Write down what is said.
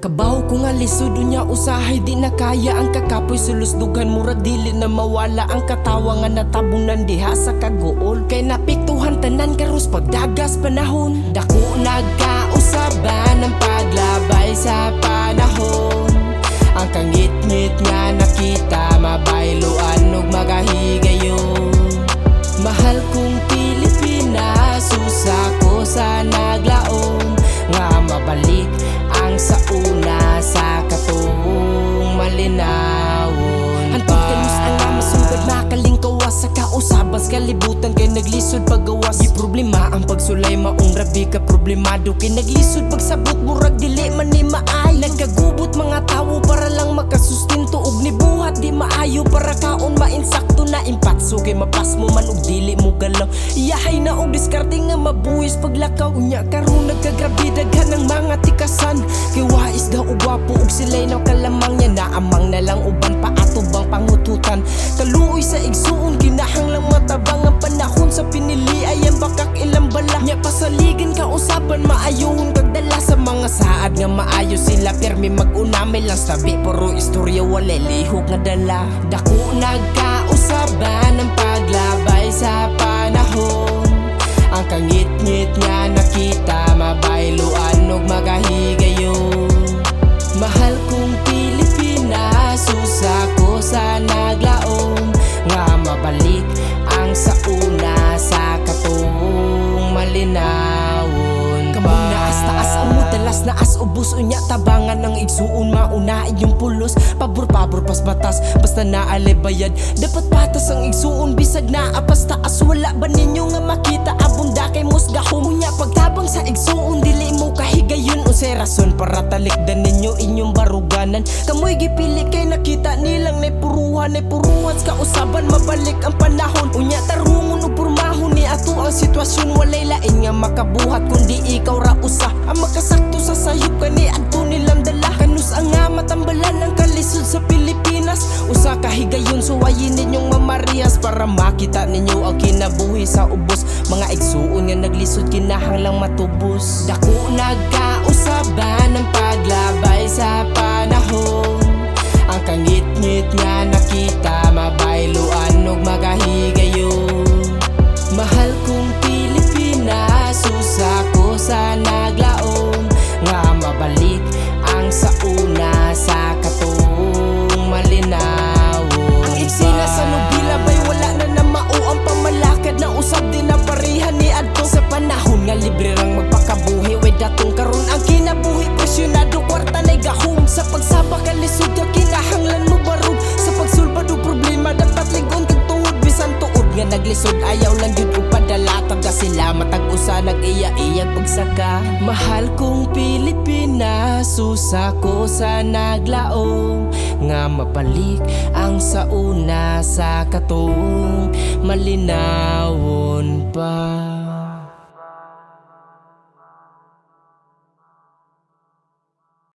Kabaw ko nga lisod unya usahay di na kaya ang kakapoy sulusdugan murag dili na mawala ang katawa nga natabunan diha sa kagool. Kay napiktuhan tanan karos pagdagas panahon. Dako nagkausaban ang paglabay sa panahon. Ang kangit-ngit nga nakita mabayloan ug magahigayon. Mahal kong Pilipinas, susa ko sa naglaom nga mabalik ang sa una sa katong malinawon. Hantod kanus ang masugad makalingkawas sa kausabas kalibutan kay naglisod paggawas. Di problema ang pagsulay maong rabi ka problemado kay naglisod pagsabot murag dili man ni maay. Nagkagubot mga tawo para lang makasustinto ug nibuhat di maayo para kaon mainsakto na impatso kay mapas mo man ug dili mo galaw. Iyahay na og diskarte nga mabuhis paglakaw unya karon nagkagrabe daghan ng mga tikasan. Kay wais daw og gwapo ug sila'y naw kalamang niya naamang na lang uban pa ato bang pangututan. Kaluoy sa igsuon kinahanglang matabang ang panahon sa pinili ay ang bakak ilang bala. Nya pasaligan ka usapan maayohon kagdala sa mga saad nga maayo sila permi mag-unamay lang sabi puro istorya wala lihok nga dala. Dako nagkausaban ang paglabay sa panahon. Ang kangit-ngit nga nakita mabayloan ug magahigayon. Mahal kong Pilipinas, susa ko sa naglaom nga mabalik ang sa una sa katong malinawon. Kamong naas-taas amo dalas naas ubos unya tabangan ng igsuon mauna inyong pulos. Pabor-pabor pas batas basta naalay bayad dapat patas ang igsuon bisag naapas taas. Wala ba ninyo nga makita abunda kay musgahom unya pagtabang sa igsuon dili mo kahigayon unsay rason para talikdan ninyo inyong baruganan. Kamoy gipili kay nakita nilang nay puruhan ka usaban mabalik ang panahon unya tarungon ug pormahon ni ato ang sitwasyon walay lain nga makabuhat kundi ikaw ra usa ang makasakto sa sayop kani adto nilang dala. Kanus ang nga matambalan ang kalisod sa Pilipinas usa ka higayon suwayin ninyong mamarias para makita ninyo ang kinabuhi sa ubos. Mga igsuon nga naglisod kinahanglang matubos. Dako nagkausaban ang paglabay sa panahon. Ang kangit-ngit nga nakita mabayloan ug magahigayon. Mahal kong Pilipinas, susa ko sa naglaom nga mabalik ang sa una sa katong malinawon. Ang eksena sa nobela bay wala na namao ang pamalakad na usab din na parihan ni adto sa panahon nga libre rang magpakabuhi way datong karon ang kinabuhi presyonado kwarta nay gahom sa pagsaba ka lisod ka kinahanglan mo barog sa pagsulbad og problema dapat ligon kag tungod bisan tuod nga naglisod ayaw lang gyud og padala taga sila matag usa nag-iya-iyag pagsaka. Mahal kong Pilipinas, susa ko sa naglaom nga mapalik ang sa una sa katong malinawon pa.